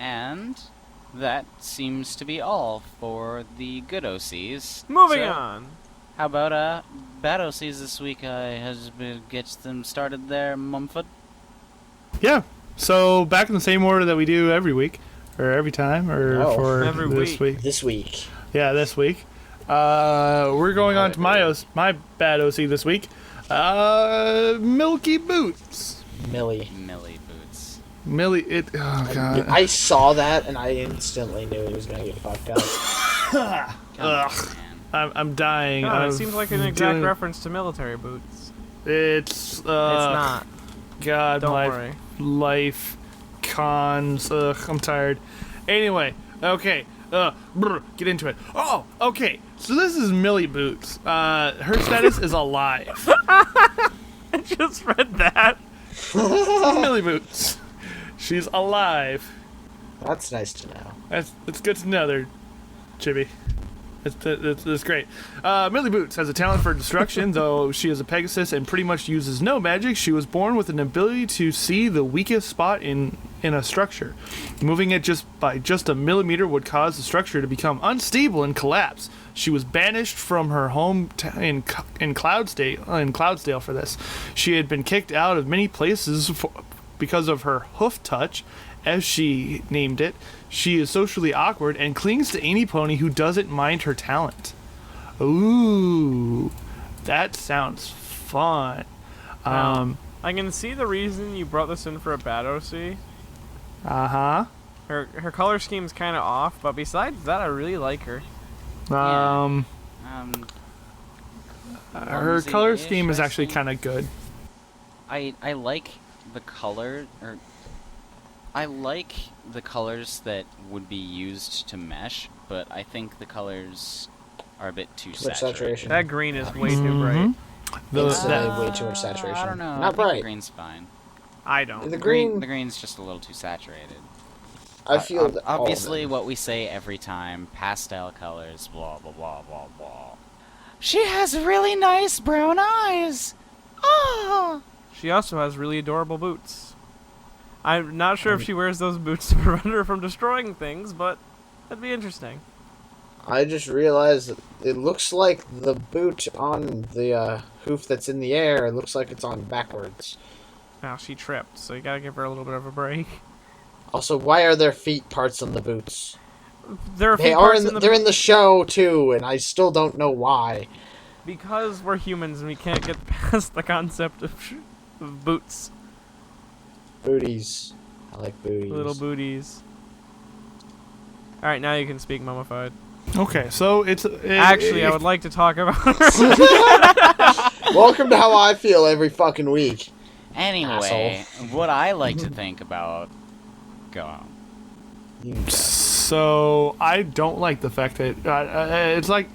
And that seems to be all for the good OCs. Moving on. How about bad OCs this week? Get them started there, Mumford. Yeah. So back in the same order that we do every week, or every time, or for every this week. This week. Yeah, this week. We're going on to my bad OC this week. Milky Boots. Millie Boots. Oh god. I saw that and I instantly knew he was gonna get fucked up. Ugh. I'm dying. Oh, it seems like an exact reference to military boots. It's not. God, Don't my worry. life cons. Ugh, I'm tired. Anyway, okay. Get into it. Oh, okay. So this is Millie Boots. Her status is alive. I just read that. Millie Boots. She's alive. That's nice to know. It's good to know there, Chibi. It's great. Millie Boots has a talent for destruction, though she is a Pegasus and pretty much uses no magic. She was born with an ability to see the weakest spot in a structure. Moving it by just a millimeter would cause the structure to become unstable and collapse. She was banished from her home in Cloudsdale for this. She had been kicked out of many places because of her hoof touch, as she named it. She is socially awkward and clings to any pony who doesn't mind her talent. Ooh, that sounds fun. I can see the reason you brought this in for a bad OC. Uh-huh. Her color scheme's kind of off, but besides that, I really like her. Her color scheme is actually kind of good. I like the color, I like the colors that would be used to mesh, but I think the colors are a bit too saturated. That green is way too bright. Way too much saturation. I don't know. Not I think bright. The green's fine. I don't. The green. The green's just a little too saturated. I feel that obviously what we say every time: pastel colors, blah blah blah blah blah. She has really nice brown eyes. Ah. She also has really adorable boots. I'm not sure if she wears those boots to prevent her from destroying things, but that'd be interesting. I just realized that it looks like the boot on the hoof that's in the air. It looks like it's on backwards. Now she tripped, so you gotta give her a little bit of a break. Also, why are there feet parts on the boots? They're in the show too, and I still don't know why. Because we're humans and we can't get past the concept of boots. Booties. I like booties. Little booties. Alright, now you can speak, Mummified. Okay, so Actually, I would like to talk about her. Welcome to how I feel every fucking week. Anyway, what I like to think about... Go on. So I don't like the fact that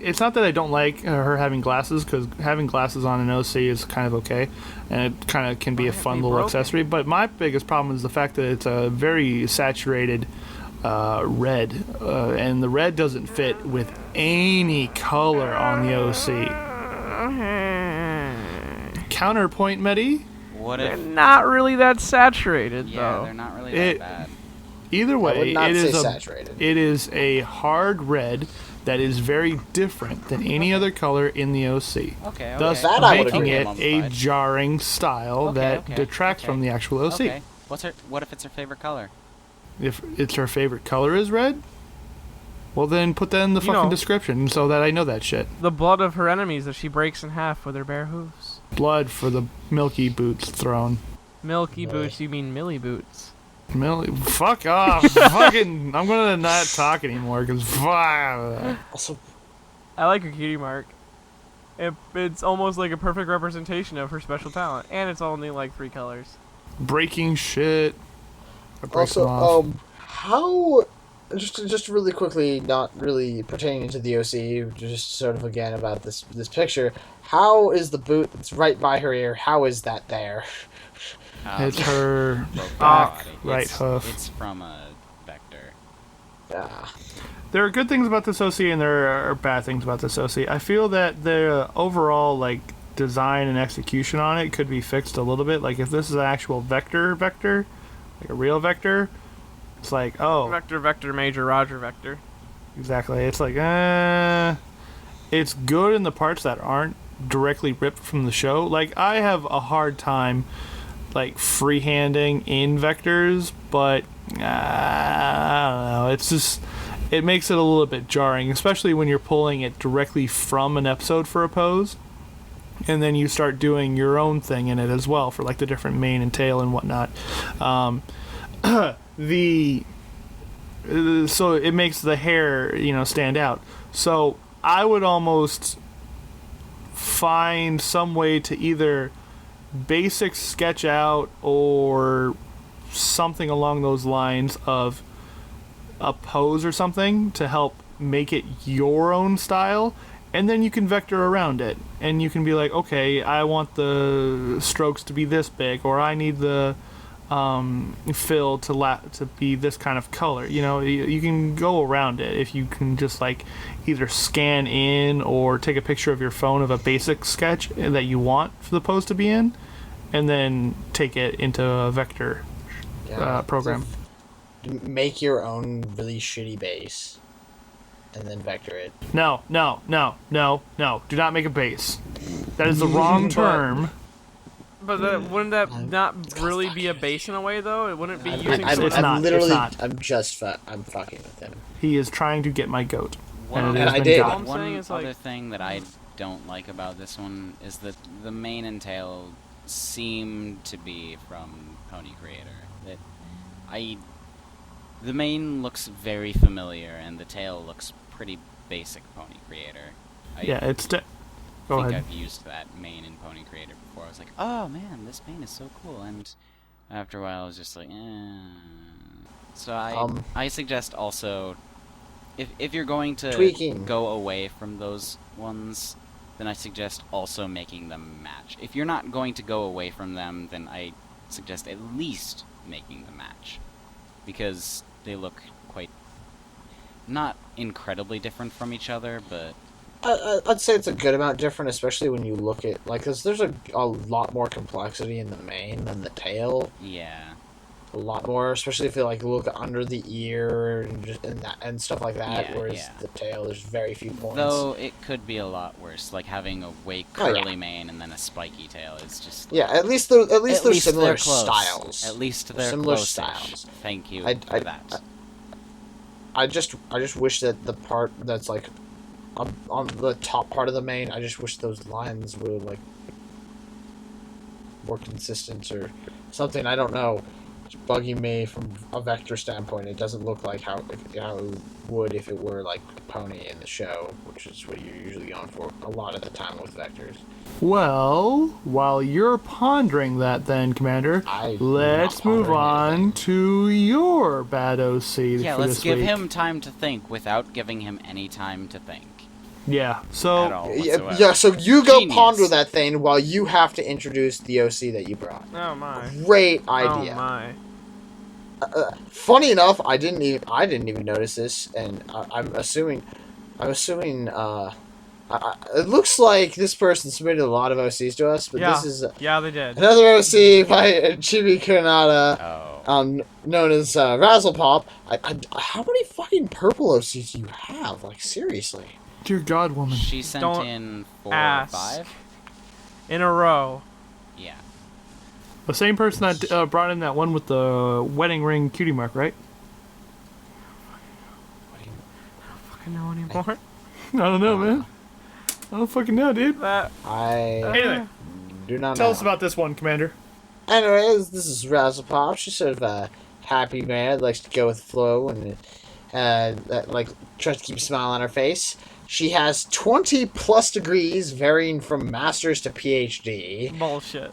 it's not that I don't like her having glasses, because having glasses on an OC is kind of okay, and it kind of can be a fun little accessory. But my biggest problem is the fact that it's a very saturated red, and the red doesn't fit with any color on the OC. Counterpoint, Medi. What if... They're not really that saturated, Yeah, though. they're not really that bad. Either way, I would not say saturated. It is a hard red that is very different than any other color in the OC. Okay. Thus That I would making agree. it a jarring style that detracts from the actual OC. Okay. What if it's her favorite color? If it's her favorite color is red, well then put that in the fucking description so that I know that shit. The blood of her enemies that she breaks in half with her bare hooves. Blood for the Milky Boots throne. Milky Boots, you mean Millie Boots. Fuck off. Fucking, I'm gonna not talk anymore, because Also, I like her cutie mark. It's almost like a perfect representation of her special talent, and it's only like 3 colors. Breaking shit. Also, how... Just really quickly, not really pertaining to the OC, just sort of again about this picture. How is the boot that's right by her ear? How is that there? It's her back right hoof. It's from a vector. There are good things about this OC and there are bad things about this OC. I feel that the overall design and execution on it could be fixed a little bit. Like if this is an actual vector, like a real vector, It's like, oh, Vector, Vector, Major, Roger, Vector. exactly. It's like, it's good in the parts that aren't directly ripped from the show. Like, I have a hard time, like, freehanding in vectors, but I don't know. It's just, it makes it a little bit jarring, especially when you're pulling it directly from an episode for a pose, and then you start doing your own thing in it as well for, like, the different mane and tail and whatnot. So it makes the hair, stand out. So I would almost find some way to either basic sketch out or something along those lines of a pose or something to help make it your own style, and then you can vector around it, and you can be like, okay, I want the strokes to be this big, or I need the fill to be this kind of color. You can go around it if you can just like either scan in or take a picture of your phone of a basic sketch that you want for the pose to be in, and then take it into a vector program. Make your own really shitty base and then vector it. No. Do not make a base. That is the wrong term. But wouldn't that not really be a base in a way, though? It wouldn't be using... I'm fucking with him. He is trying to get my goat. One other thing that I don't like about this one is that the mane and tail seem to be from Pony Creator. The mane looks very familiar, and the tail looks pretty basic Pony Creator. Go ahead. I've used that mane in Pony Creator before. I was like, oh man, this mane is so cool, and after a while I was just like, eh. So I suggest also, if you're going to go away from those ones, then I suggest also making them match. If you're not going to go away from them, then I suggest at least making them match, because they look quite, not incredibly different from each other, but I'd say it's a good amount different, especially when you look at, like, because there's a lot more complexity in the mane than the tail. Yeah. A lot more, especially if you, like, look under the ear and stuff like that, whereas the tail, there's very few points. Though it could be a lot worse, like having a way curly mane and then a spiky tail is just... Yeah, at least they're similar styles. At least they're similar close-ish. styles. Thank you for that. I just wish that the part that's, like, on the top part of the mane, I just wish those lines were, like, more consistent or something. I don't know. It's bugging me from a vector standpoint. It doesn't look like how it would if it were, like, a pony in the show, which is what you're usually going for a lot of the time with vectors. Well, while you're pondering that then, Commander, let's move on to your bad OC for this week. Yeah, let's give him time to think without giving him any time to think. Yeah, so... So you go ponder that thing while you have to introduce the OC that you brought. Oh my. Great idea. Oh my. Funny enough, I didn't even notice this, and I'm assuming, it looks like this person submitted a lot of OCs to us, but this is they did. Another OC by Chibi Kanata, known as Razzlepop. How many fucking purple OCs do you have? Like, seriously? Dear God, woman. She sent in 4 or 5 in a row. Yeah. The same person that brought in that one with the wedding ring cutie mark, right? I don't fucking know anymore. I don't know, man. I don't fucking know, dude. Anyway, do not tell us about this one, Commander. Anyways, this is Razzlepop. She's sort of a happy man, likes to go with the flow, and like tries to keep a smile on her face. She has 20 plus degrees, varying from master's to PhD. Bullshit.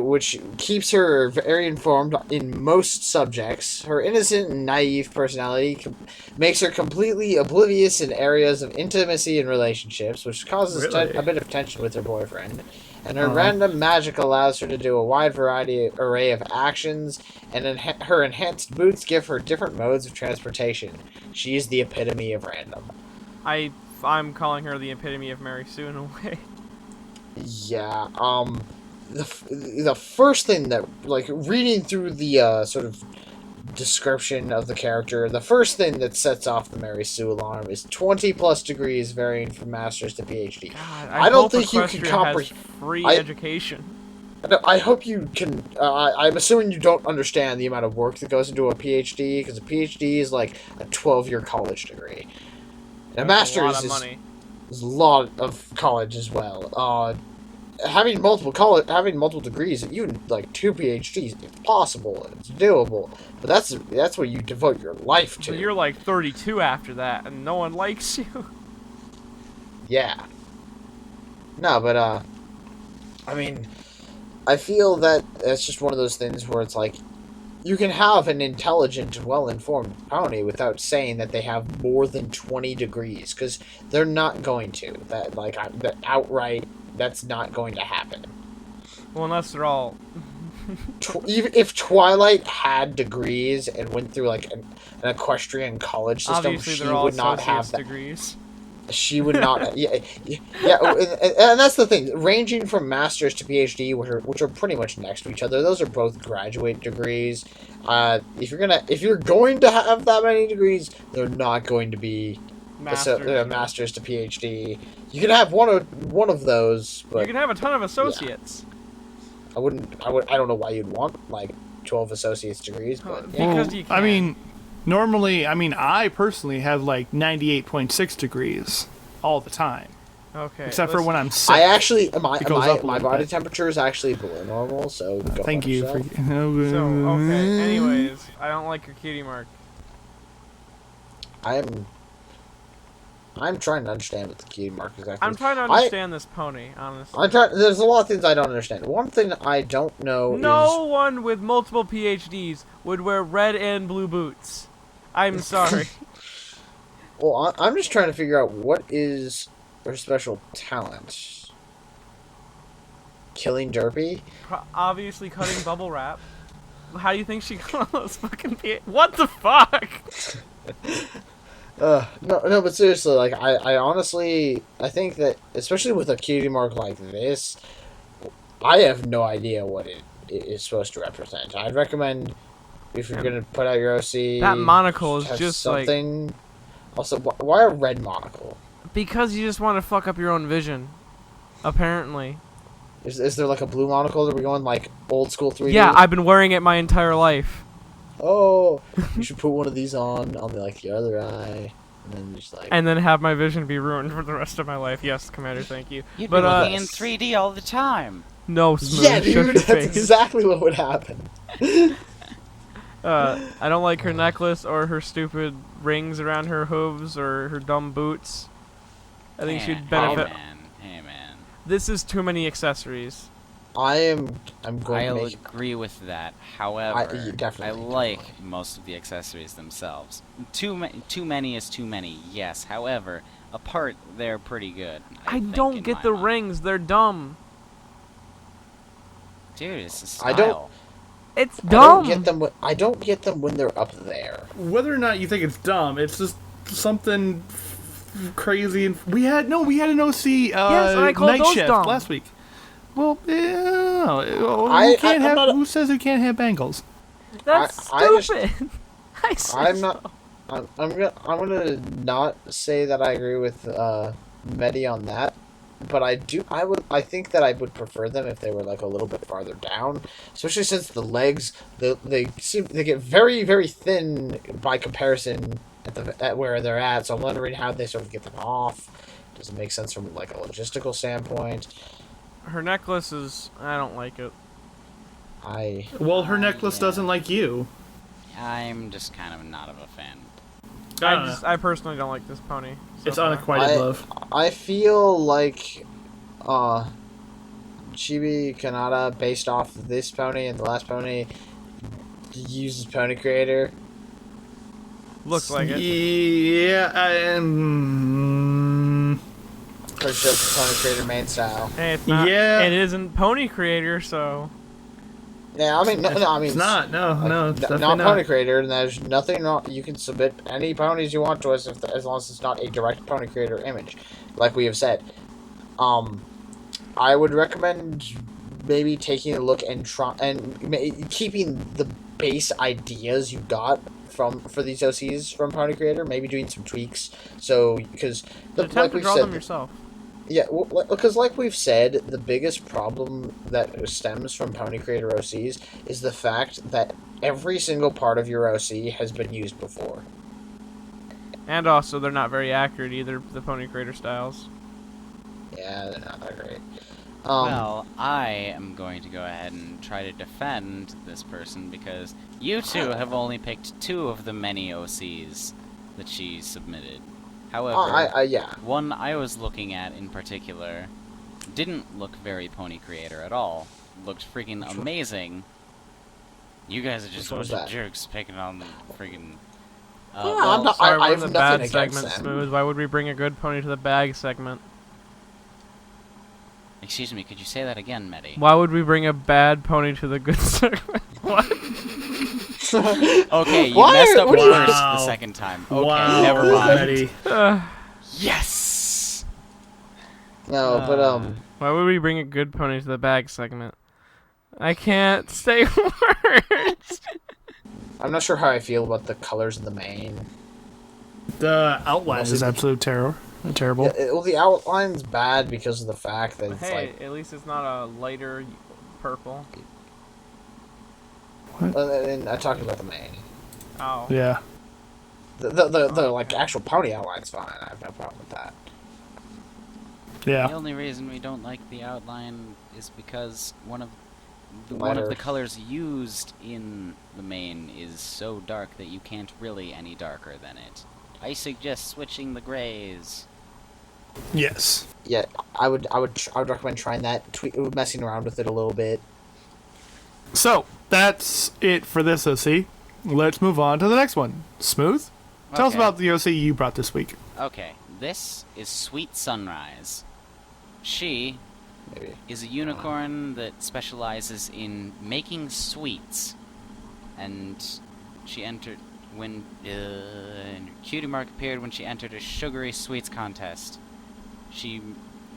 Which keeps her very informed in most subjects. Her innocent and naive personality makes her completely oblivious in areas of intimacy and relationships, which causes a bit of tension with her boyfriend. And her random magic allows her to do a wide array of actions, and her enhanced boots give her different modes of transportation. She is the epitome of random. I'm calling her the epitome of Mary Sue in a way. Yeah, the first thing that, like, reading through the sort of description of the character, the first thing that sets off the Mary Sue alarm is 20 plus degrees varying from master's to PhD. God, I don't hope think you can Equestria comprehend. has free education. I hope you can. I'm assuming you don't understand the amount of work that goes into a PhD, because a PhD is like a 12-year college degree. And a master's a lot of money. is a lot of college as well. Having multiple degrees, even like 2 PhDs, it's possible. It's doable, but that's what you devote your life to. So you're like 32 after that, and no one likes you. Yeah. No, but I mean, I feel that it's just one of those things where it's like, you can have an intelligent, well-informed pony without saying that they have more than 20 degrees, because they're not going to. That outright, that's not going to happen. Well, unless they're all... Even if Twilight had degrees and went through like an equestrian college system, Obviously, she they're all would not have associate's that. degrees. She would not. Yeah, and that's the thing. Ranging from master's to PhD, which are pretty much next to each other. Those are both graduate degrees. If you're going to have that many degrees, they're not going to be master's to PhD. You can have one of those, but you can have a ton of associates. Yeah. I don't know why you'd want like 12 associate's degrees, but Because you can. I mean, normally, I personally have like 98.6 degrees all the time. Okay. Except for when I'm sick. I actually my goes up a my little body bit. temperature is actually below normal, so go Thank you for. So, okay. Anyways, I don't like your cutie mark. I'm trying to understand what the cutie mark exactly. I'm trying to understand this pony, honestly. There's a lot of things I don't understand. One thing I don't know is... No one with multiple PhDs would wear red and blue boots. I'm sorry. Well, I'm just trying to figure out what is her special talent. Killing Derpy? Obviously cutting bubble wrap. How do you think she got all those fucking What the fuck? No, but seriously, like, I honestly, I think that, especially with a cutie mark like this, I have no idea what it is supposed to represent. I'd recommend, if you're gonna put out your OC... That monocle is have just something... Like... Also, why a red monocle? Because you just want to fuck up your own vision. Apparently. Is there like a blue monocle? Are we going like old school 3D? Yeah, I've been wearing it my entire life. Oh, you should put one of these on the other eye, and then just like... And then have my vision be ruined for the rest of my life. Yes, Commander, thank you. You'd But, be looking in 3D all the time. No, Smooth. Yeah, shut dude, your that's face. exactly what would happen. I don't like her necklace or her stupid rings around her hooves or her dumb boots. I think she'd benefit. Hey man. This is too many accessories. I'm going I'll to make... agree with that. However, you definitely I like most of the accessories themselves. Too many is too many. Yes. However, apart they're pretty good. I think, don't in get my the mind. rings. They're dumb. Dude, it's a style. I don't- It's dumb. I don't get them when they're up there. Whether or not you think it's dumb, it's just something crazy. And we had an OC Yes, and I called night those shift dumb. last week. Well, I'm who says it can't have bangles? That's I stupid. I said I'm not... I'm gonna not say that I agree with Medi on that, but I think that I would prefer them if they were like a little bit farther down, especially since the legs they get very, very thin by comparison at where they're at. So I'm wondering how they sort of get them off. Does it make sense from like a logistical standpoint? Her necklace is... I don't like it. Well, her necklace yeah. doesn't like you. I'm just kind of not of a fan. I personally don't like this pony. It's far. unacquainted love. I feel like Chibi Kanata, based off of this pony and the last pony, uses Pony Creator. Looks like it. Yeah, Pretty sure it's the Pony Creator main style. Hey, it's not. Yeah. It isn't Pony Creator, so... Yeah, I mean, it's not. No, it's definitely not not. Pony Creator, and there's nothing wrong. You can submit any ponies you want to us as long as it's not a direct Pony Creator image, like we have said. I would recommend maybe taking a look and keeping the base ideas you got for these OCs from Pony Creator, maybe doing some tweaks. So because attempt to draw them yourself. Yeah, because like we've said, the biggest problem that stems from Pony Creator OCs is the fact that every single part of your OC has been used before. And also, they're not very accurate either, the Pony Creator styles. Yeah, they're not that great. Well, I am going to go ahead and try to defend this person because you two have only picked 2 of the many OCs that she submitted. However, yeah. one I was looking at in particular didn't look very Pony Creator at all. Looked freaking amazing. You guys are just a bunch of jerks picking on the freaking... I'm not, sorry, we're in the bad segment, Smooth. Why would we bring a good pony to the bag segment? Excuse me, could you say that again, Medi? Why would we bring a bad pony to the good segment? What? Okay, you messed up worse the second time. Okay, wow. never mind. Yes! No, but, Why would we bring a good pony to the bag segment? I can't say words! I'm not sure how I feel about the colors of the mane. The outline is absolute terror. Terrible. Yeah, well, the outline's bad because of the fact that it's hey, at least it's not a lighter purple. What? And I talked about the mane. Oh. Yeah. The like actual pony outline's fine. I have no problem with that. Yeah. The only reason we don't like the outline is because one of Lighter. the colors used in the mane is so dark that you can't really any darker than it. I suggest switching the grays. Yes. Yeah, I would recommend trying that, messing around with it a little bit. So that's it for this OC. Let's move on to the next one. Smooth. Tell us about the OC you brought this week. Okay, this is Sweet Sunrise. She is a unicorn that specializes in making sweets, and she entered when Cutie Mark appeared when she entered a sugary sweets contest.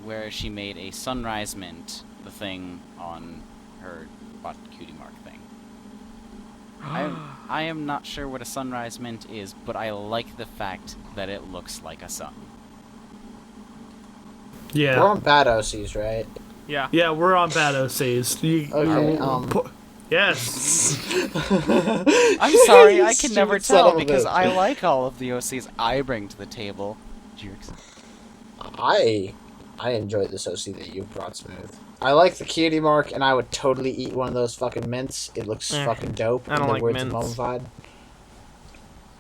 Where she made a sunrise mint, the thing on her Cutie Mark thing. I am not sure what a sunrise mint is, but I like the fact that it looks like a sun. Yeah. We're on bad OCs, right? Yeah. Yeah, we're on bad OCs. Okay, yes. I'm sorry, I can never Stupid son tell of a because bitch. I like all of the OCs I bring to the table. Jerks. I enjoyed this OC that you brought, Smooth. I like the Cutie Mark, and I would totally eat one of those fucking mints. It looks fucking dope. I don't like words mints. mummified.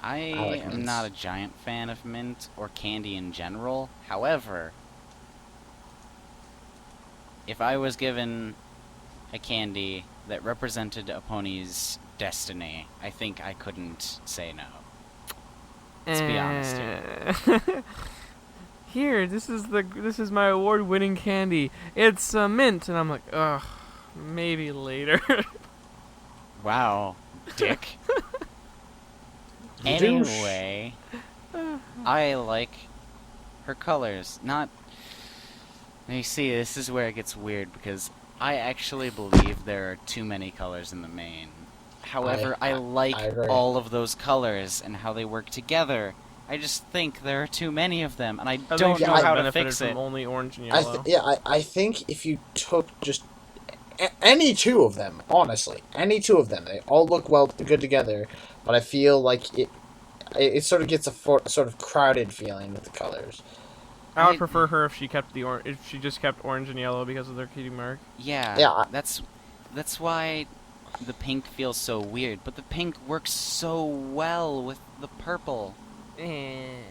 I like am mints. not a giant fan of mint or candy in general. However, if I was given a candy that represented a pony's destiny, I think I couldn't say no. Let's be honest here. Here, this is my award-winning candy. It's mint, and I'm like, ugh, maybe later. Wow, dick. Anyway, I like her colors. Not. You see, this is where it gets weird because I actually believe there are too many colors in the main. However, I like agree. all of those colors and how they work together. I just think there are too many of them, and I don't know how to fix it. From only orange and yellow. I think if you took just any 2 of them, honestly, any 2 of them, they all look good together, but I feel like it sort of gets a sort of crowded feeling with the colors. I would prefer her if she kept if she just kept orange and yellow because of their cutie mark. Yeah, that's why the pink feels so weird, but the pink works so well with the purple.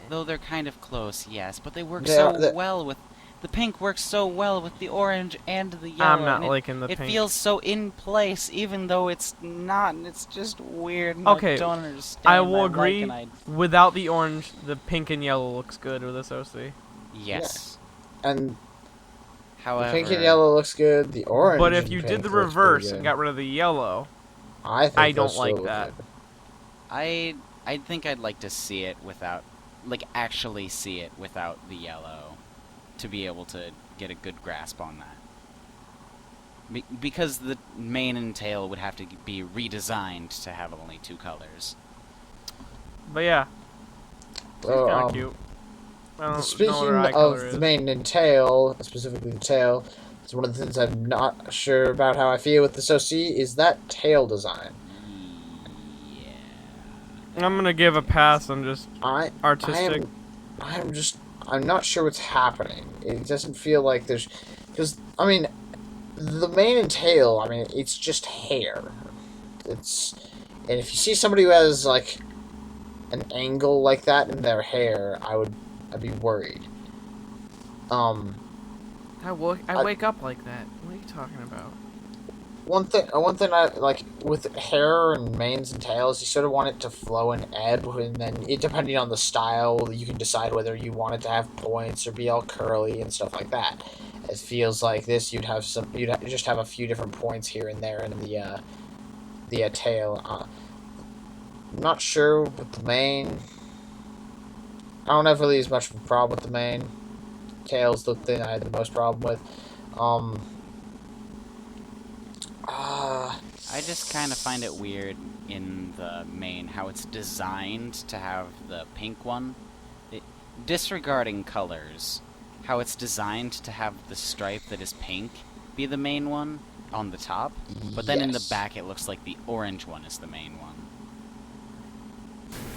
Though they're kind of close, yes, but they work well with... The pink works so well with the orange and the yellow. I'm not liking the pink. It feels so in place, even though it's not, and it's just weird, and okay, I don't understand. I will agree, without the orange, the pink and yellow looks good with this OC. Yes. Yeah. And however, the pink and yellow looks good, the orange But if and you pink did the looks reverse pretty and good. got rid of the yellow, I don't those like still look that. good. I think I'd like to see it without, like, actually see it without the yellow, to be able to get a good grasp on that. Because the mane and tail would have to be redesigned to have only 2 colors. But yeah, he's So, kind of cute. I don't know what speaking her eye color of is. the mane and tail, specifically the tail, it's one of the things I'm not sure about how I feel with this OC is that tail design. Yeah. I'm gonna give a pass on just artistic. I'm not sure what's happening. It doesn't feel like there's, because I mean, the mane and tail. I mean, it's just hair. It's, and if you see somebody who has like an angle like that in their hair, I'd be worried. I wake up like that. What are you talking about? One thing I like with hair and manes and tails, you sort of want it to flow and ebb, and then depending on the style, you can decide whether you want it to have points or be all curly and stuff like that. It feels like this, you'd just have a few different points here and there in the tail. I'm not sure with the mane. I don't have really as much of a problem with the mane. Tail's the thing I had the most problem with. I just kind of find it weird in the mane how it's designed to have the pink one. Disregarding colors, how it's designed to have the stripe that is pink be the main one on the top, but then in the back it looks like the orange one is the main one.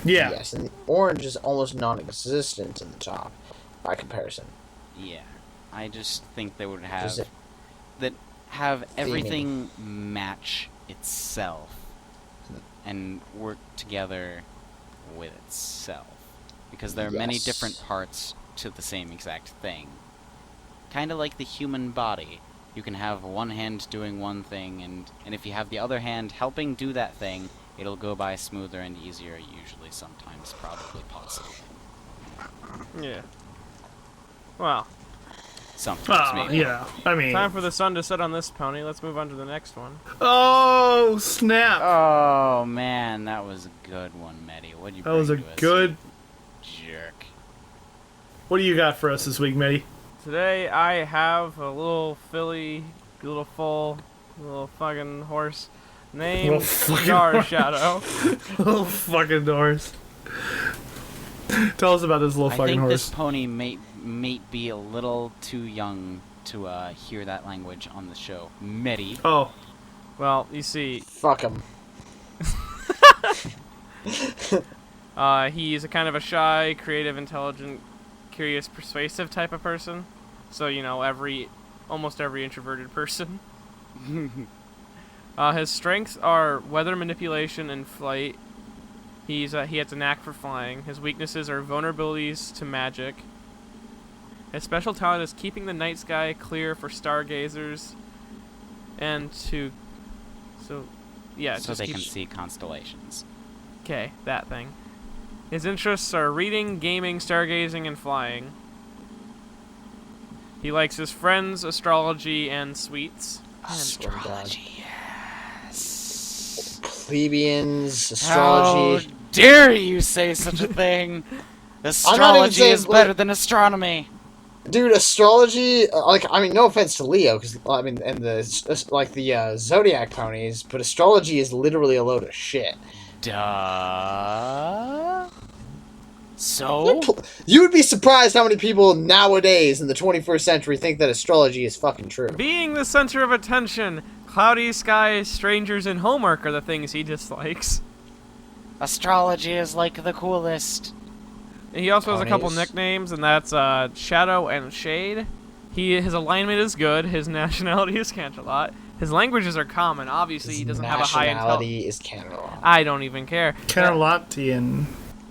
Yeah. Yes, and the orange is almost non-existent in the top, by comparison. Yeah, I just think they would Just have everything match itself and work together with itself, because there are many different parts to the same exact thing. Kind of like the human body. You can have one hand doing one thing, and if you have the other hand helping do that thing, it'll go by smoother and easier, usually, sometimes, probably, possibly. Yeah. Well, Sometimes, maybe. Yeah. I mean. time for the sun to set on this pony. Let's move on to the next one. Oh, snap. Oh, man, that was a good one, Medi. What'd you That bring was a to us, good. you jerk? What do you got for us this week, Medi? Today I have a little filly, little fucking horse named Little fucking Star horse. Shadow. Little fucking horse. Tell us about this little I fucking think horse. this pony may be a little too young to hear that language on the show. Medi. Oh. Well, you see, fuck him. he's a kind of a shy, creative, intelligent, curious, persuasive type of person. So, you know, almost every introverted person. His strengths are weather manipulation and flight. He has a knack for flying. His weaknesses are vulnerabilities to magic. His special talent is keeping the night sky clear for stargazers, and so they can see constellations. Okay, that thing. His interests are reading, gaming, stargazing, and flying. He likes his friends, astrology, and sweets. Astrology, yes. Plebeians, astrology. How dare you say such a thing? Astrology saying, is better than astronomy. Dude, astrology, I mean, no offense to Leo, because, I mean, and the Zodiac ponies, but astrology is literally a load of shit. Duh. So? You would be surprised how many people nowadays in the 21st century think that astrology is fucking true. Being the center of attention, cloudy skies, strangers, and homework are the things he dislikes. Astrology is like the coolest. He also has a couple Ponies. nicknames, and that's Shadow and Shade. His alignment is good. His nationality is Canterlot. His languages are common. Obviously, he doesn't have a high intelligence. Nationality is Canada. I don't even care. Canterlotian.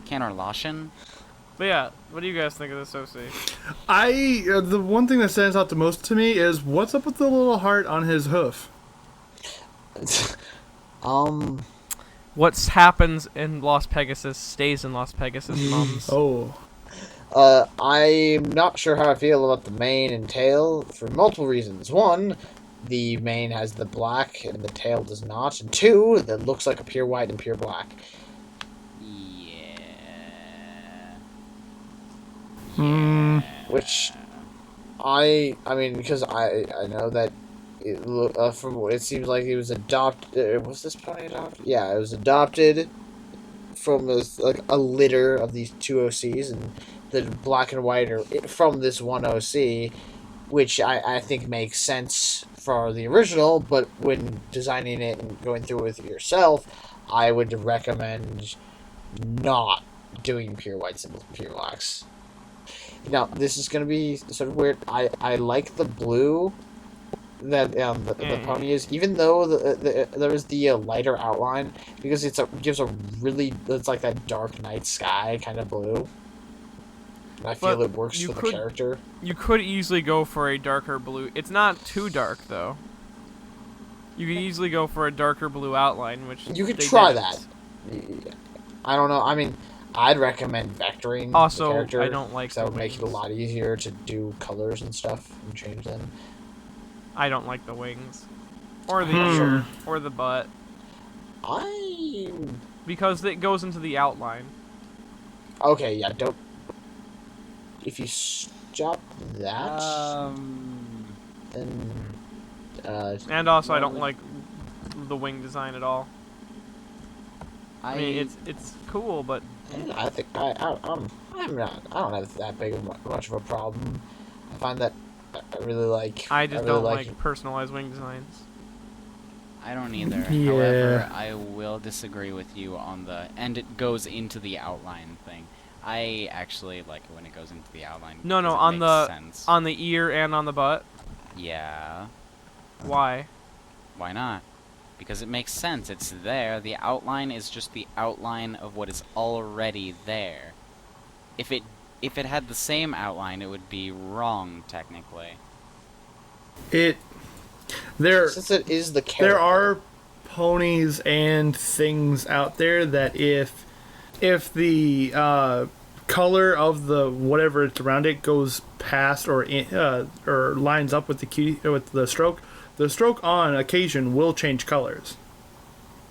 Canterloshan? But yeah, what do you guys think of this OC? The one thing that stands out the most to me is what's up with the little heart on his hoof? What happens in Las Pegasus stays in Las Pegasus, mums. Oh. I'm not sure how I feel about the mane and tail for multiple reasons. One, the mane has the black and the tail does not. And two, that looks like a pure white and pure black. Hmm. Which, I mean, because I know that from what it seems like it was adopted. Was this pony adopted? Yeah, it was adopted from like a litter of these two OCs, and the black and white are from this one OC, which I think makes sense for the original, but when designing it and going through it with yourself, I would recommend not doing pure whites and pure blacks. Now, this is going to be sort of weird. I like the blue that the pony is, even though there is the lighter outline, because it's gives a really, it's like that dark night sky kind of blue. And I feel it works for the character. You could easily go for a darker blue. It's not too dark though. You could easily go for a darker blue outline, which you could try that. I don't know. I mean, I'd recommend vectoring also, the character. I don't like that would make it a lot easier to do colors and stuff and change them. I don't like the wings, or the ear, or the butt. Because it goes into the outline. Okay, yeah, don't. If you stop that, then. And also, I don't like the wing design at all. I mean, it's cool, but I think I don't have that big of much of a problem. I find that I really like. I just don't like personalized wing designs. I don't either. Yeah. However, I will disagree with you on the and it goes into the outline thing. I actually like it when it goes into the outline. No, on the ear and on the butt. Yeah. Why? Why not? Because it makes sense. It's there. The outline is just the outline of what is already there. If it had the same outline, it would be wrong technically. Since it is the character. There are ponies and things out there that if the color of the whatever it's around it goes past or lines up with the stroke on occasion will change colors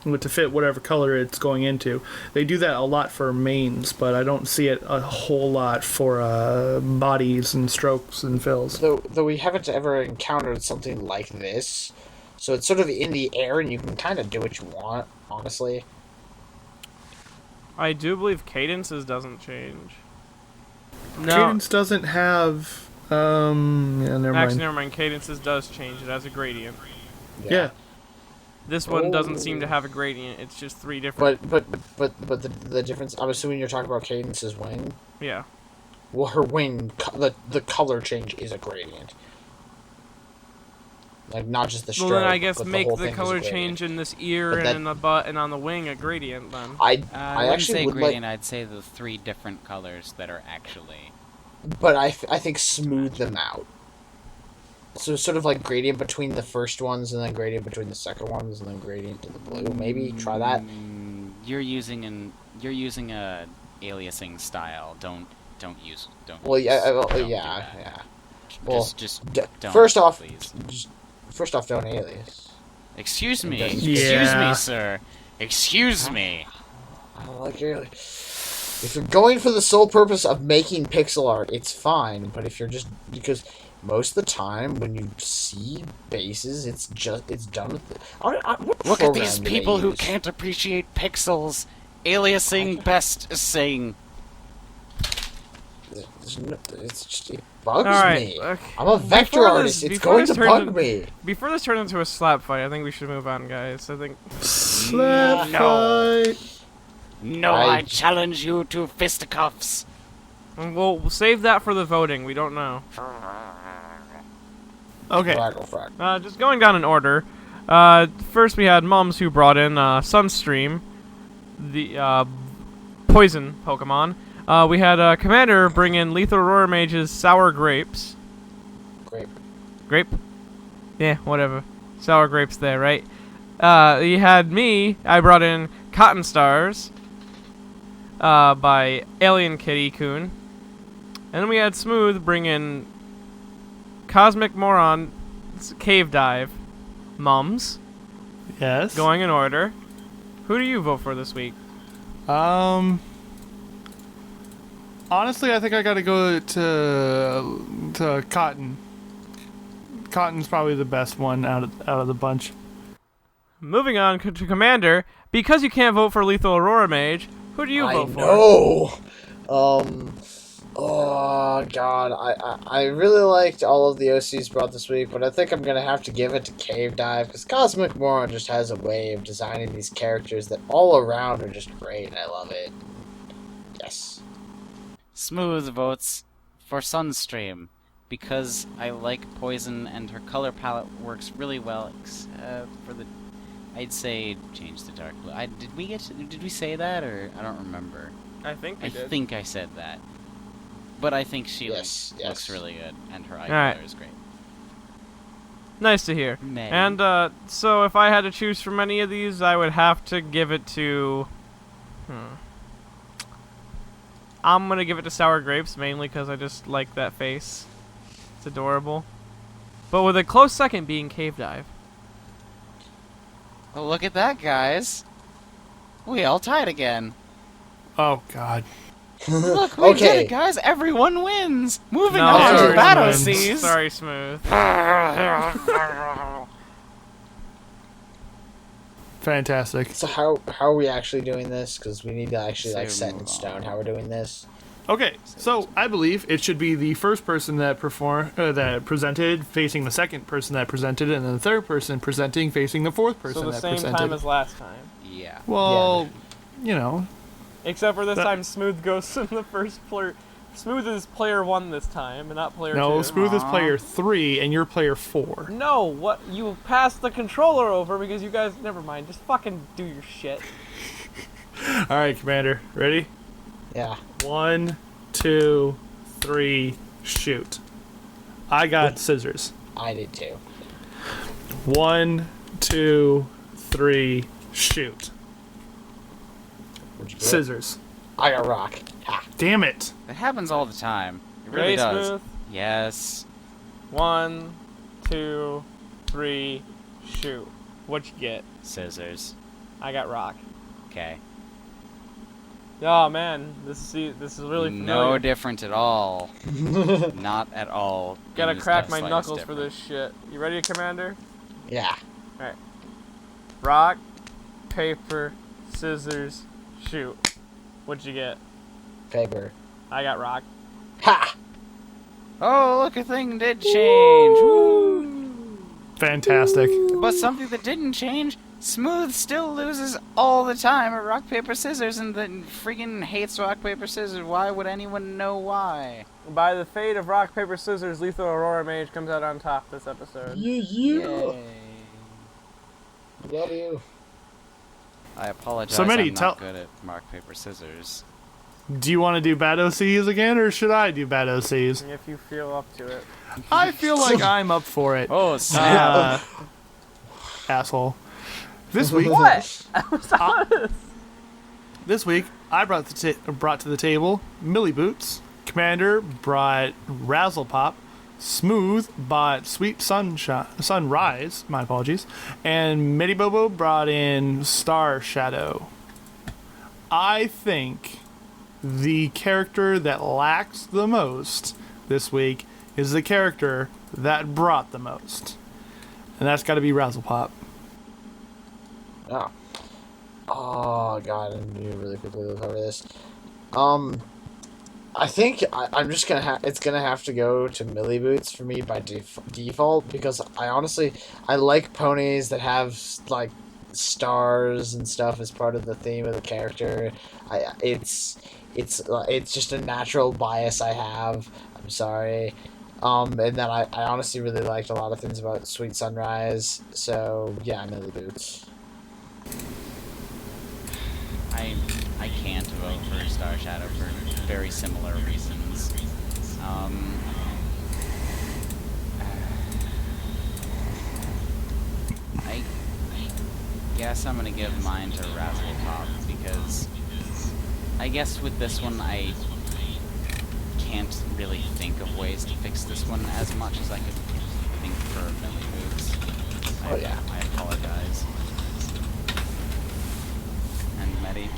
to fit whatever color it's going into. They do that a lot for mains, but I don't see it a whole lot for bodies and strokes and fills. Though we haven't ever encountered something like this, so it's sort of in the air and you can kind of do what you want, honestly. I do believe cadences doesn't change. No. Cadence doesn't have... never mind. Cadences does change. It has a gradient. Yeah. This one doesn't seem to have a gradient. It's just three different... But the difference... I'm assuming you're talking about Cadence's wing? Yeah. Well, her wing... The color change is a gradient. Like, not just the stroke. Well, then I guess make the color change in this ear and in the butt and on the wing a gradient, then. I actually would say gradient. I'd say the three different colors that are actually... But I think smooth them out. So sort of like gradient between the first ones, and then gradient between the second ones, and then gradient to the blue. Maybe try that. You're using a aliasing style. Don't use. Well, don't yeah. Well, just don't. First off, please. First off, don't alias. Excuse me. Yeah. Excuse me, sir. Excuse me. I don't like alias. If you're going for the sole purpose of making pixel art, it's fine. But if you're just because most of the time when you see bases, it's done with it. Look at these people who can't appreciate pixels. Aliasing best saying. It's just, it bugs me. Okay. I'm a vector artist. It's going to bug me. Before this turns into a slap fight, I think we should move on, guys. I think. Slap fight. No, I challenge you to fisticuffs. We'll save that for the voting. We don't know. Okay. Just going down in order. First we had Mums, who brought in Sunstream, the poison Pokemon. We had Commander bring in Lethal Aurora Mage's Sour Grapes. Grape? Yeah, whatever. Sour Grapes there, right? You had me. I brought in Cotton Stars by Alien Kitty Coon. And then we had Smooth bring in Cosmic Moron Cave Dive. Mums. Yes. Going in order. Who do you vote for this week? Honestly, I think I gotta go to Cotton. Cotton's probably the best one out of the bunch. Moving on to Commander, because you can't vote for Lethal Aurora Mage, who do you vote for? Oh god, I really liked all of the OCs brought this week, but I think I'm gonna have to give it to Cave Dive because Cosmic Moron just has a way of designing these characters that all around are just great, and I love it. Yes. Smooth votes for Sunstream because I like Poison and her color palette works really well, except for the. I'd say change the dark blue. Did we say that, or I don't remember. I think we did. I think I said that. But I think she Yes. looks really good, and her eye Alright. color is great. Nice to hear. May. And so if I had to choose from any of these, I would have to give it to... I'm going to give it to Sour Grapes, mainly because I just like that face. It's adorable. But with a close second being Cave Dive. Oh, look at that, guys. We all tied again. Oh God. Look, we did it, guys. Everyone wins. Moving No, on to everyone Battle wins. Seas. Sorry, Smooth. Fantastic. So how are we actually doing this? Because we need to actually like Say set in move stone on. how we're doing this. Okay, so I believe it should be the first person that that presented facing the second person that presented, and then the third person presenting facing the fourth person So the that same presented. time as last time. Yeah. Well, you know, Except for this That- time, Smooth goes in the first player. Smooth is player 1 this time, and not player 2. no, Smooth is Aw. player 3, and you're player 4. No, what? You passed the controller over because you guys... Never mind, just fucking do your shit. All right, Commander, ready? Yeah. 1, 2, 3, shoot. I got scissors. I did too. 1, 2, 3, shoot. What'd you get? Scissors. I got rock. Ha. Damn it. It happens all the time. It really Ready, does. Smooth? Yes. 1, 2, 3, shoot. What'd you get? Scissors. I got rock. Okay. Oh man, this is really familiar. No different at all. Not at all. Gotta It is crack the my slightest knuckles for this shit. You ready, Commander? Yeah. Rock, paper, scissors, shoot. What'd you get? Paper. I got rock. Ha. Oh, look, a thing did change. Woo. Fantastic. But something that didn't change, Smooth still loses all the time at rock, paper, scissors, and then freaking hates rock, paper, scissors. Why would anyone know why? By the fate of rock, paper, scissors, Lethal Aurora Mage comes out on top this episode. Yeah. Love you. I apologize, So, Manny, I'm not good at rock, paper, scissors. Do you want to do bad OCs again, or should I do bad OCs? If you feel up to it. I feel like I'm up for it. Oh, snap. Asshole. This week, What? I was honest. this week, I brought to the table Millie Boots. Commander brought Razzle Pop. Smooth brought Sweet Sunrise. My apologies. And Mitty Bobo brought in Star Shadow. I think the character that lacks the most this week is the character that brought the most. And that's got to be Razzle Pop. Oh. Oh god, I need to really quickly look over this. I think I'm just gonna it's gonna have to go to Millie Boots for me by default because I like ponies that have like stars and stuff as part of the theme of the character. It's just a natural bias I have. I'm sorry. And then I honestly really liked a lot of things about Sweet Sunrise. So yeah, Millie Boots. I can't vote for Star Shadow for very similar reasons. I guess I'm gonna give mine to Razzle Pop because I guess with this one I can't really think of ways to fix this one as much as I could think for Millie Boots. Oh, yeah. I apologize. And Medi.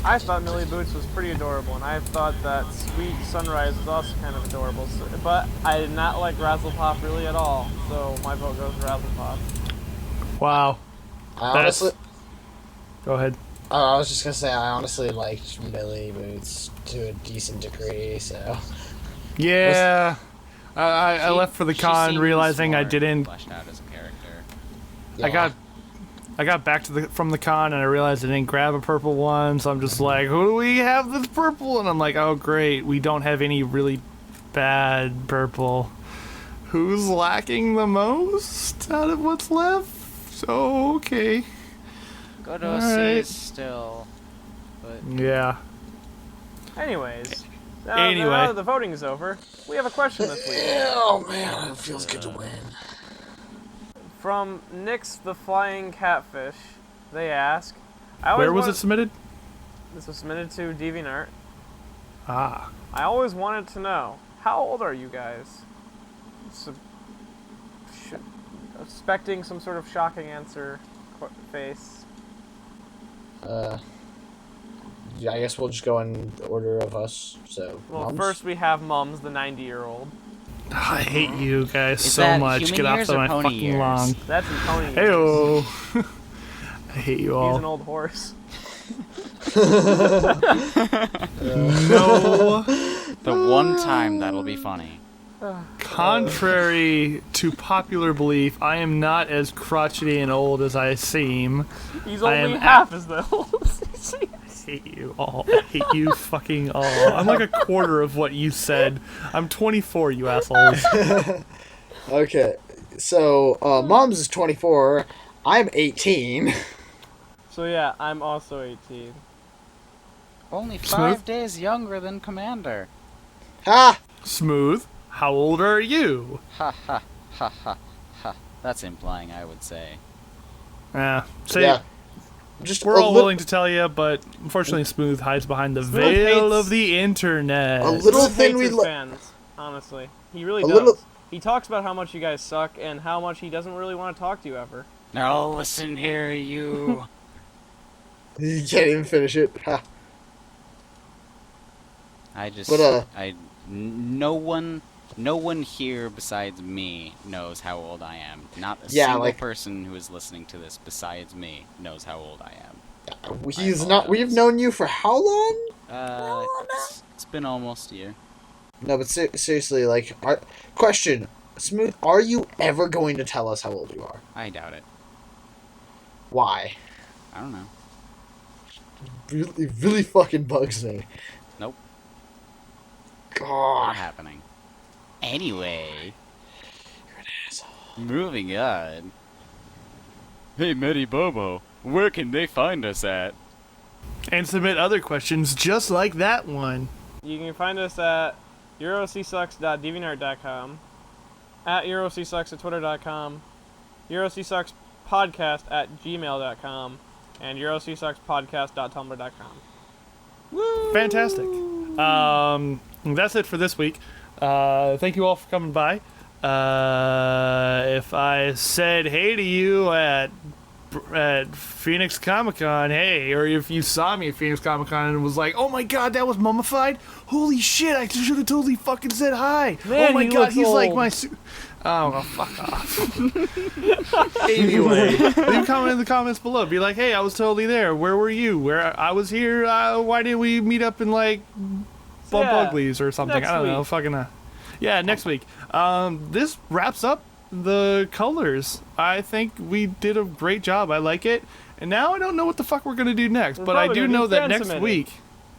I thought Millie Boots was pretty adorable, and I thought that Sweet Sunrise was also kind of adorable. So, but I did not like Razzlepop really at all, so my vote goes for Razzlepop. Wow. I honestly, Go ahead. I was just gonna say I honestly liked Millie Boots to a decent degree. So Yeah. I left for the She con seems realizing I more didn't. fleshed out as a character. yeah. I got back from the con and I realized I didn't grab a purple one, so I'm just like, who do we have that's purple? And I'm like, oh great, we don't have any really bad purple. Who's lacking the most out of what's left? So okay. Good All OCs right. still, but Yeah. Anyways, Anyway. now that the voting is over, we have a question this week. Oh man, it feels good to win. From Nyx the Flying Catfish, they ask, Where was it submitted? This was submitted to DeviantArt. Ah. I always wanted to know, how old are you guys? Expecting some sort of shocking answer face. Yeah, I guess we'll just go in the order of us. So, Well, Mums? first we have Mums, the 90-year-old. I hate you guys Is so that much. human Get off years of or my pony fucking years? lawn. That's in pony years. Heyo. I hate you He's all. an old horse. No. the one time that'll be funny. Contrary to popular belief, I am not as crotchety and old as I seem. He's I only am half as old. I hate you all. I hate you fucking all. I'm like a quarter of what you said. I'm 24, you assholes. Okay, so Mom's is 24. I'm 18. So yeah, I'm also 18. Only Smooth? 5 days younger than Commander. Ha! Smooth, how old are you? Ha ha ha ha ha. That's implying, I would say. See, Yeah. Just we're a all li- willing to tell you, but unfortunately Smooth hides behind the Smooth veil hates- of the internet. A little Smooth thing hates we his li- fans, honestly. He really A does. little- He talks about how much you guys suck and how much he doesn't really want to talk to you ever. Now listen here, you. You can't even finish it. Ha. I just, But, no one here besides me knows how old I am. Not a Yeah, single like- person who is listening to this besides me knows how old I am. He's not. We've known you for how long? It's been almost a year. No, but seriously, like, question, Smooth, are you ever going to tell us how old you are? I doubt it. Why? I don't know. It really fucking bugs me. Nope. Not God. happening. Anyway, You're an asshole. moving on. Hey, Medi Bobo, where can they find us at? And submit other questions just like that one. You can find us at eurocsucks.deviantart.com, at eurocsucks at twitter.com, eurocsuckspodcast at gmail.com, and eurocsuckspodcast.tumblr.com. Fantastic. That's it for this week. Thank you all for coming by. If I said hey to you at Phoenix Comic Con, hey, or if you saw me at Phoenix Comic Con and was like, oh my god, that was mummified, holy shit, I should have totally fucking said hi. Man, oh my he god, looks he's like old. my oh, well, fuck off. Anyway, leave a comment in the comments below. Be like, hey, I was totally there. Where were you? Where I was here. Why didn't we meet up in like Bump yeah, Uglies or something? next I don't know. week. Fucking yeah, next week. This wraps up the colors. I think we did a great job. I like it. And now I don't know what the fuck we're gonna do next, We're but I probably do gonna do know that fan next submitted. week.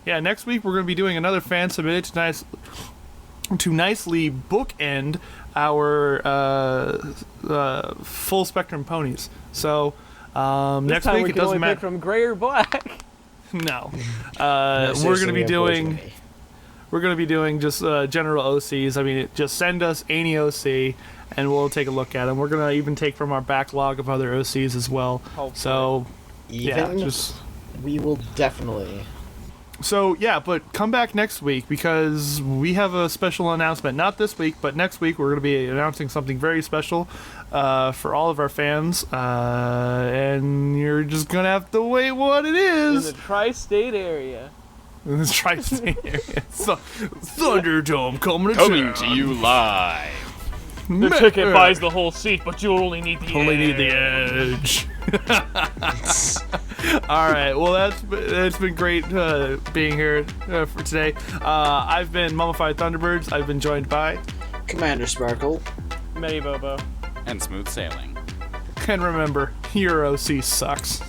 Yeah, next week we're gonna be doing another fan submitted to nicely bookend our full Spectrum Ponies. So next This time week we it can doesn't only matter. pick from gray or black. No, No, we're seriously, gonna be doing. unfortunately. We're going to be doing just general OCs. I mean, just send us any OC, and we'll take a look at them. We're going to even take from our backlog of other OCs as well. Hopefully. So, yeah, Even just... we will definitely. So yeah, but come back next week because we have a special announcement. Not this week, but next week we're going to be announcing something very special for all of our fans, and you're just going to have to wait what it In is. the tri-state area. In this tri-state area. So, Thunderdome coming to you live. The ticket buys the whole seat, but you only need the edge. All right. Well, that's been great being here for today. I've been Mummified Thunderbirds. I've been joined by Commander Sparkle. Many Bobo. And smooth sailing. and remember, your OC sucks.